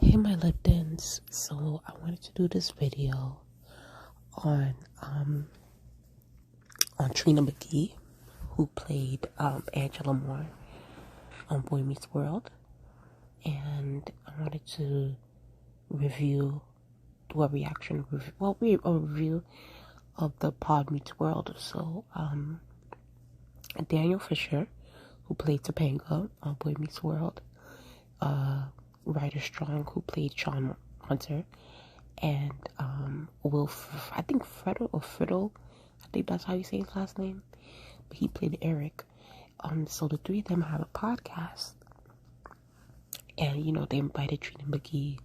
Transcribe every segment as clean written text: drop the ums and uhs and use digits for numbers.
Hey my Liptons, so I wanted to do this video on Trina Mcgee, who played Angela Moore on Boy Meets World, and I wanted to do a review of the Pod Meets World. So Daniel Fisher, who played Topanga on Boy Meets World, Ryder Strong, who played Sean Hunter, and I think Friddle, I think that's how you say his last name, but he played Eric. So the three of them have a podcast, and they invited Trina Mcgee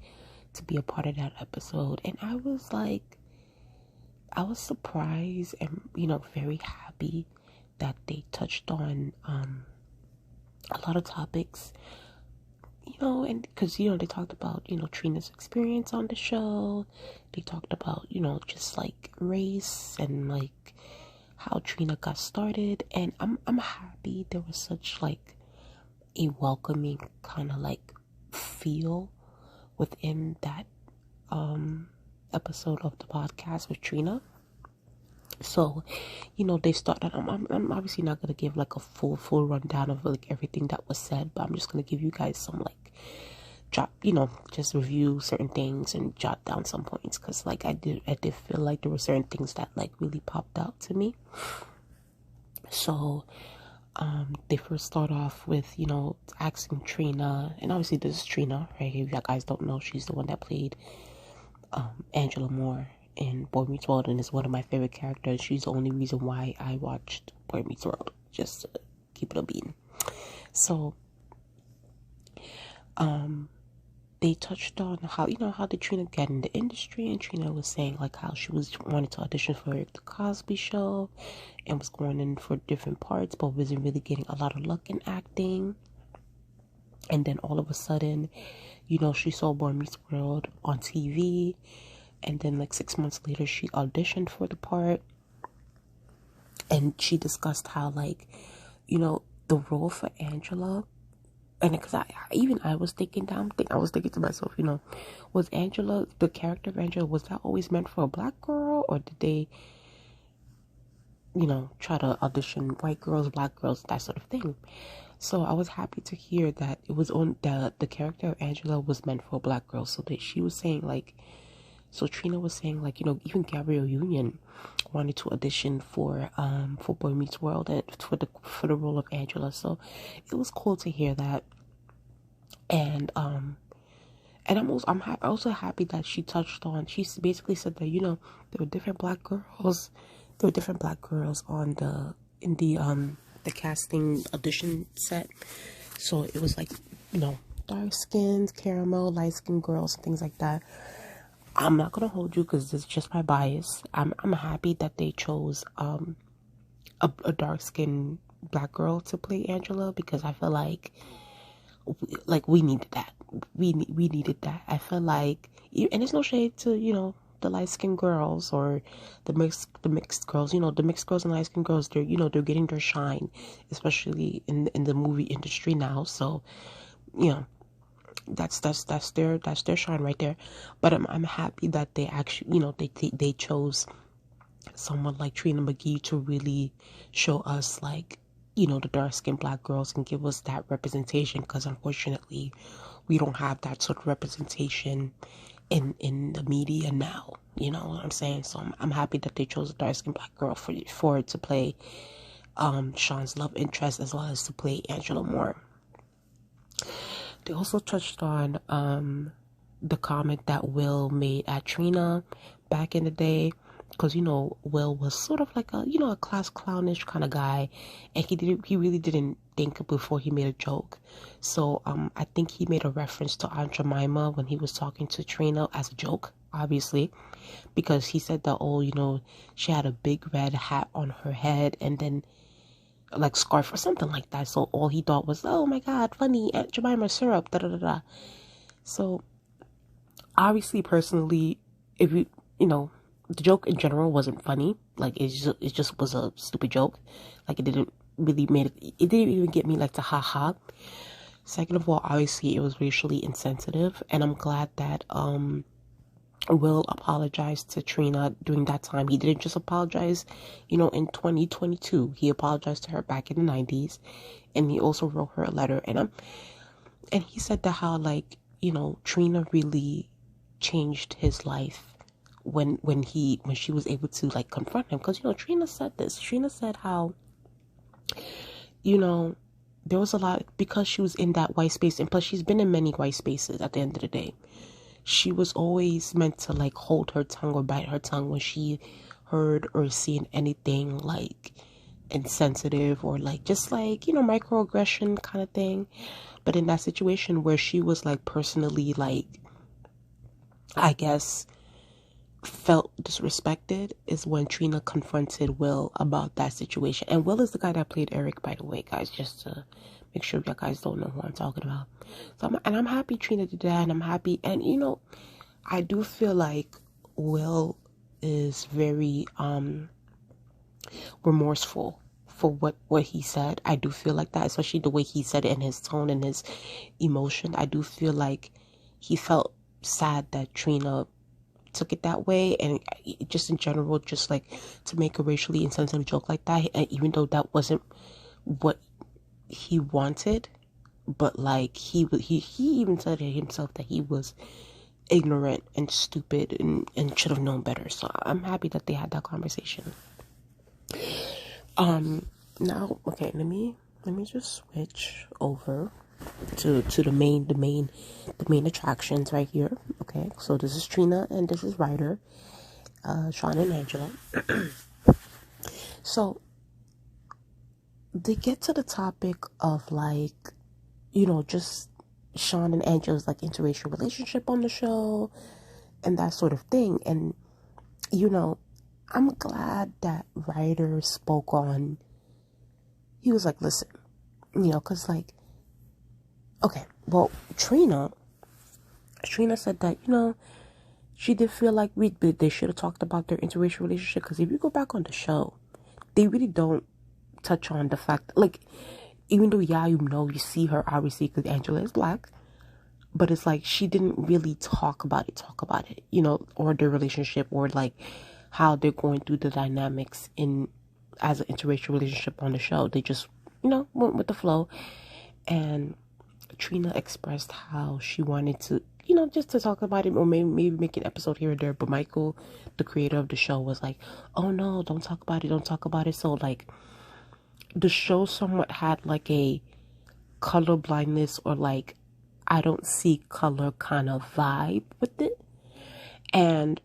to be a part of that episode, and I was surprised and very happy that they touched on a lot of topics. And because, they talked about, Trina's experience on the show. They talked about, just like race and like how Trina got started. And I'm happy there was such like a welcoming kind of like feel within that episode of the podcast with Trina. So, they started. I'm obviously not gonna give like a full rundown of like everything that was said, but I'm just gonna give you guys some like just review certain things and jot down some points, because like I did feel like there were certain things that like really popped out to me. So, they first start off with asking Trina, and obviously this is Trina, right? If you guys don't know, she's the one that played Angela Moore in Boy Meets World, and is one of my favorite characters. She's the only reason why I watched Boy Meets World, just to keep it a bean. So they touched on how did Trina get in the industry, and Trina was saying like how she wanted to audition for the Cosby Show and was going in for different parts, but wasn't really getting a lot of luck in acting. And then all of a sudden, she saw Boy Meets World on TV. And then like 6 months later, she auditioned for the part. And she discussed how like, the role for Angela. And because I was thinking to myself, was Angela, the character of Angela, was that always meant for a black girl? Or did they, try to audition white girls, black girls, that sort of thing? So I was happy to hear that it was on the character of Angela was meant for a black girl. So that she was saying like, so Trina was saying like, even Gabrielle Union wanted to audition for Boy Meets World and for the role of Angela. So it was cool to hear that. And I'm also happy that she touched on. She basically said that there were different black girls. There were different black girls in the casting audition set. So it was like dark skinned, caramel, light skinned girls and things like that. I'm not gonna hold you because it's just my bias. I'm happy that they chose a dark skinned black girl to play Angela, because I feel like we needed that. We needed that. I feel like, and there's no shade to the light skinned girls or the mixed girls. The mixed girls and light skinned girls, they're they're getting their shine, especially in the movie industry now. So that's their shine right there. But I'm happy that they actually they chose someone like Trina Mcgee to really show us like the dark skinned black girls and give us that representation, because unfortunately we don't have that sort of representation in the media now. You know what I'm saying? So I'm happy that they chose a dark skinned black girl for it to play Sean's love interest, as well as to play Angela Moore. They also touched on the comment that Will made at Trina back in the day, because Will was sort of like a class clownish kind of guy, and he really didn't think before he made a joke. So I think he made a reference to Aunt Jemima when he was talking to Trina as a joke, obviously, because he said that she had a big red hat on her head and then like scarf or something like that. So all he thought was, oh my god, funny, Aunt Jemima syrup, da da da da. So obviously, personally, if the joke in general wasn't funny. Like it just was a stupid joke. Like it didn't even get me like to ha ha. Second of all, obviously it was racially insensitive, and I'm glad that Will apologized to Trina during that time. He didn't just apologize, in 2022. He apologized to her back in the 90s, and he also wrote her a letter. And he said that how, like, Trina really changed his life when she was able to, like, confront him. Because Trina said this. Trina said how, there was a lot, because she was in that white space, and plus she's been in many white spaces. At the end of the day, she was always meant to, like, hold her tongue or bite her tongue when she heard or seen anything, like, insensitive or, like, just, like, microaggression kind of thing. But in that situation where she was, like, personally, like, I guess, felt disrespected, is when Trina confronted Will about that situation. And Will is the guy that played Eric, by the way, guys, just to make sure you guys don't know who I'm talking about. So I'm happy Trina did that, and I'm happy. And I do feel like Will is very remorseful for what he said. I do feel like that, especially the way he said it, and his tone and his emotion. I do feel like he felt sad that Trina took it that way, and just in general, just like to make a racially insensitive joke like that, and even though that wasn't what he wanted, but like he even said it himself that he was ignorant and stupid and should have known better. So I'm happy that they had that conversation. Now, okay, let me just switch over to the main attractions right here. Okay, so this is Trina and this is Ryder, Sean and Angela. So they get to the topic of, like, just Sean and Angela's, like, interracial relationship on the show and that sort of thing. And I'm glad that Ryder spoke on. He was like, listen, because, like, okay, well, Trina said that, she did feel like they should have talked about their interracial relationship, because if you go back on the show, they really don't touch on the fact, like, even though, yeah, you see her, obviously, because Angela is black, but it's like she didn't really talk about it, or their relationship, or, like, how they're going through the dynamics as an interracial relationship on the show. They just, went with the flow. And Trina expressed how she wanted to, just to talk about it, or maybe make an episode here or there. But Michael, the creator of the show, was like, oh no, don't talk about it. So, like, the show somewhat had, like, a color blindness, or, like, I don't see color kind of vibe with it. And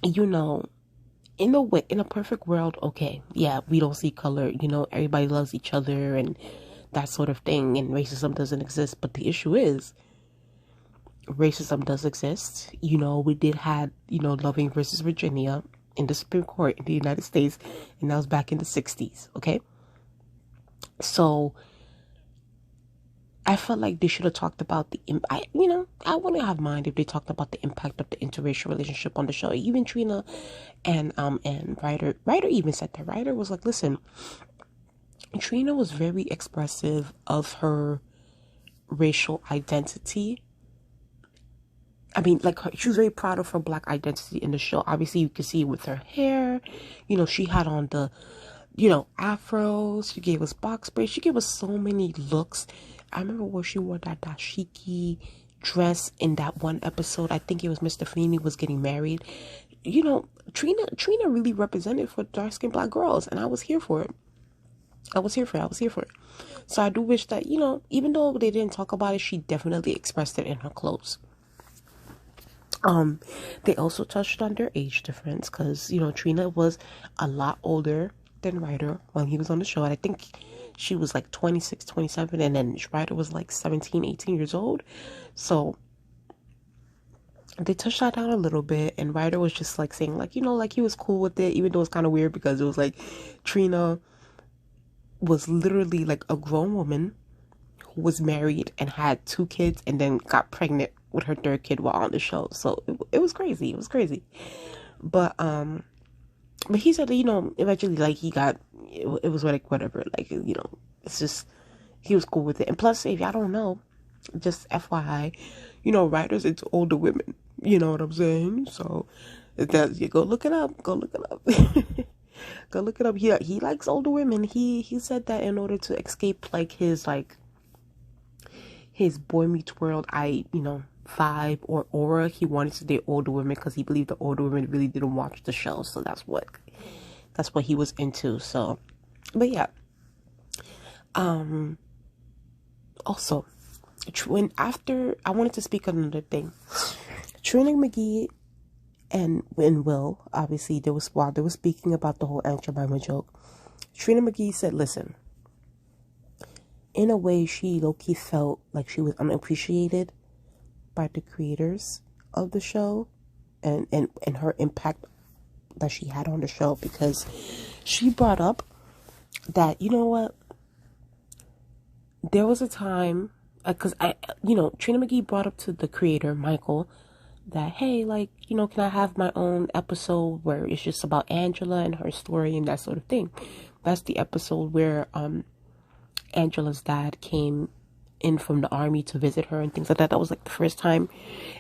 in a perfect world, okay, yeah, we don't see color, everybody loves each other and that sort of thing, and racism doesn't exist. But the issue is, racism does exist. We did have, Loving versus Virginia in the Supreme Court in the United States, and that was back in the 60s, okay? So I felt like they should have talked about I wouldn't have mind if they talked about the impact of the interracial relationship on the show. Even Trina and Ryder even said that. Ryder was like, listen, Trina was very expressive of her racial identity. I mean, like, she was very proud of her black identity in the show. Obviously, you can see it with her hair. She had on the, afros. She gave us box braids. She gave us so many looks. I remember where she wore that dashiki dress in that one episode. I think it was Mr. Feeney was getting married. Trina really represented for dark-skinned black girls, and I was here for it. So I do wish that, even though they didn't talk about it, she definitely expressed it in her clothes. They also touched on their age difference, because, Trina was a lot older than Ryder when he was on the show. And I think she was like 26, 27, and then Ryder was like 17, 18 years old. So they touched that down a little bit, and Ryder was just like saying, like, like, he was cool with it, even though it's kind of weird, because it was like Trina was literally like a grown woman who was married and had 2 kids and then got pregnant with her 3rd kid while on the show. So it was crazy. But he said that, eventually, like, he got, it was like, whatever, like, it's just, he was cool with it. And plus, if y'all don't know, just FYI, writers into older women. You know what I'm saying? So that you go look it up. Go look it up. Go look it up. He likes older women. He said that in order to escape his Boy Meets World vibe or aura, he wanted to date older women because he believed the older women really didn't watch the show. So that's what he was into. So, but yeah. Also, I wanted to speak on another thing. Trina Mcgee and Will, obviously, while they were speaking about the whole Aunt Jemima joke, Trina Mcgee said, listen, in a way, she low-key felt like she was unappreciated by the creators of the show and her impact that she had on the show, because she brought up that, you know what, there was a time, because Trina Mcgee brought up to the creator, Michael, that, hey, can I have my own episode where it's just about Angela and her story and that sort of thing. That's the episode where Angela's dad came in from the army to visit her and things like that. That was the first time.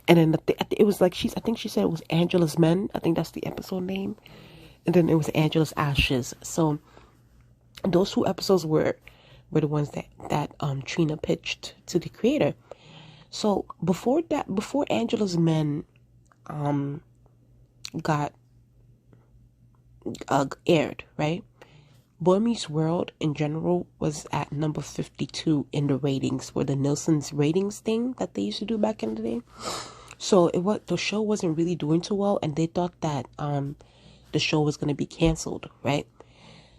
And then it was I think she said it was Angela's Men. I think that's the episode name. And then it was Angela's Ashes. So those 2 episodes were the ones that Trina pitched to the creator. So before Angela's Men got aired, right? Boy Meets World in general was at number 52 in the ratings for the Nielsen's ratings thing that they used to do back in the day. So the show wasn't really doing too well, and they thought that the show was going to be canceled, right?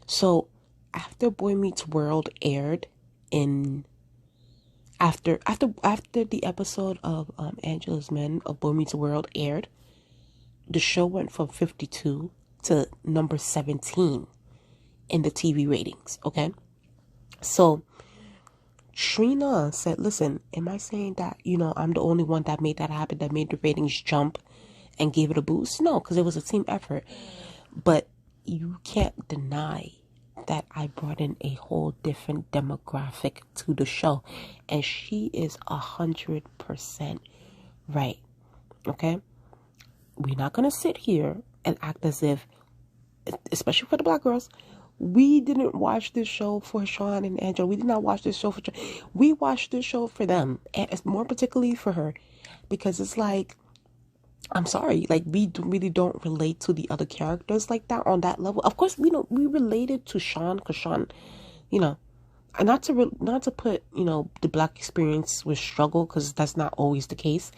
So after Boy Meets World aired after the episode of Angela's Men of Boy Meets World aired, the show went from 52 to number 17 in the TV ratings, okay? So Trina said, listen, am I saying that, I'm the only one that made that happen, that made the ratings jump and gave it a boost? No, because it was a team effort. But you can't deny that I brought in a whole different demographic to the show. And she is 100% right, okay? We're not going to sit here and act as if, especially for the black girls, we didn't watch this show for Sean and Angela. We did not watch this show for Sean. We watched this show for them, and more particularly for her, because it's I'm sorry, we really don't relate to the other characters like that on that level. Of course, we related to Sean because Sean, and not to put the black experience with struggle, because that's not always the case.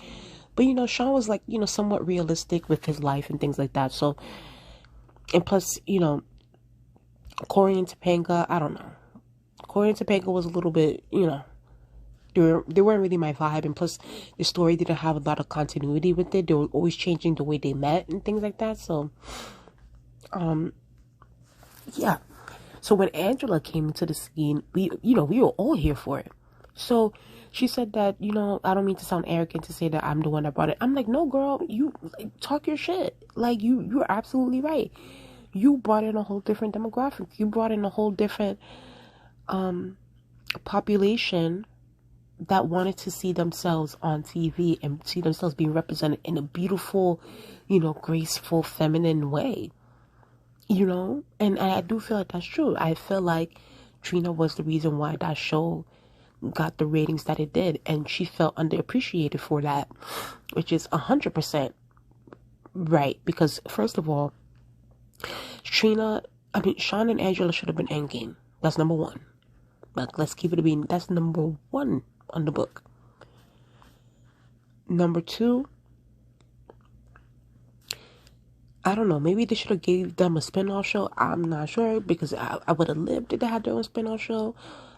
But Sean was somewhat realistic with his life and things like that. So, and plus Corey and Topanga, I don't know. Corey and Topanga was a little bit, they weren't really my vibe. And plus, the story didn't have a lot of continuity with it. They were always changing the way they met and things like that. So, yeah. So when Angela came into the scene, we were all here for it. So she said that, I don't mean to sound arrogant to say that I'm the one that brought it. I'm like, no, girl, you talk your shit. You're absolutely right. You brought in a whole different demographic. You brought in a whole different population that wanted to see themselves on TV and see themselves being represented in a beautiful, graceful, feminine way. And I do feel like that's true. I feel like Trina was the reason why that show got the ratings that it did, and she felt underappreciated for that, which is 100% right. Because first of all, Sean and Angela should have been endgame. That's number 1. Let's keep it a bean. That's number 1 on the book. Number 2, I don't know, maybe they should have gave them a spin-off show. I'm not sure, because I would have lived if they had their own spin-off show.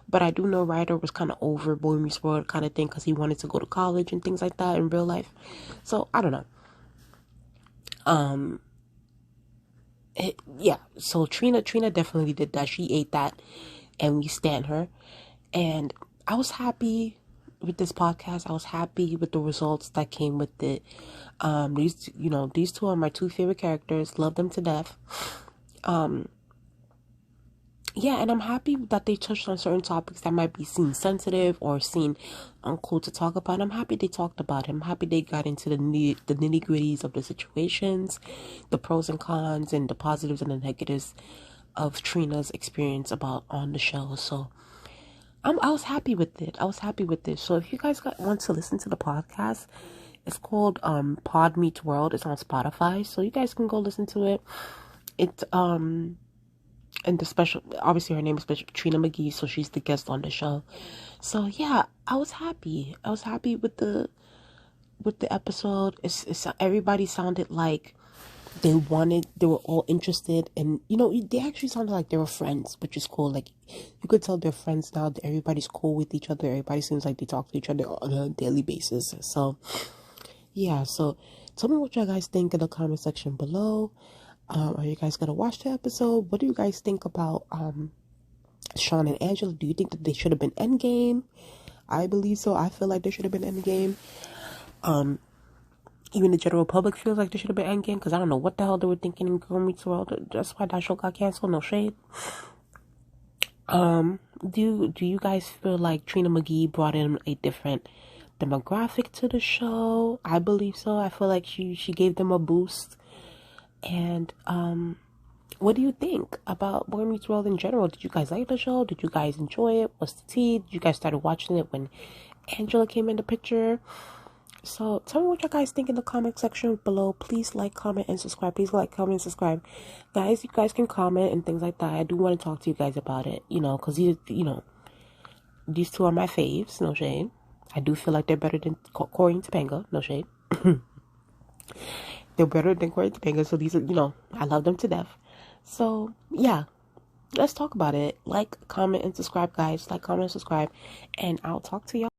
But I do know Ryder was kind of over Boy Meets World kind of thing, because he wanted to go to college and things like that in real life. So I don't know. So Trina definitely did that. She ate that, and we stand her. And I was happy with this podcast. I was happy with the results that came with it. These 2 are my 2 favorite characters. Love them to death. yeah, and I'm happy that they touched on certain topics that might be seen sensitive or seen uncool to talk about. I'm happy they talked about it. I'm happy they got into the nitty gritties of the situations, the pros and cons, and the positives and the negatives of Trina's experience about on the show. So I was happy with it. I was happy with this. So if you guys want to listen to the podcast, it's called Pod Meets World. It's on Spotify, so you guys can go listen to it. It's and the special, obviously her name is Trina Mcgee, so she's the guest on the show. So yeah, I was happy. I was happy with the episode. It's everybody sounded like they were all interested, and they actually sounded like they were friends, which is cool. Like, you could tell they're friends now. That everybody's cool with each other. Everybody seems like they talk to each other on a daily basis. So yeah, so tell me what you guys think in the comment section below. Are you guys gonna watch the episode? What do you guys think about Sean and Angela? Do you think that they should have been endgame? I believe so. I feel like they should have been endgame. Even the general public feels like they should have been endgame, because I don't know what the hell they were thinking in Girl Meets World. That's why that show got canceled. No shade. Do you guys feel like Trina Mcgee brought in a different demographic to the show? I believe so. I feel like she gave them a boost. And what do you think about Boy Meets World in general? Did you guys like the show? Did you guys enjoy it? What's the tea? Did you guys started watching it when Angela came in the picture? So tell me what you guys think in the comment section below. Please like, comment, and subscribe. Please like, comment, and subscribe. Guys, you guys can comment and things like that. I do want to talk to you guys about it, because these two are my faves, no shade. I do feel like they're better than Corey and Topanga, no shade. They're better than Corey and Topanga, so these are, I love them to death. So, yeah, let's talk about it. Like, comment, and subscribe, guys. Like, comment, and subscribe, and I'll talk to y'all.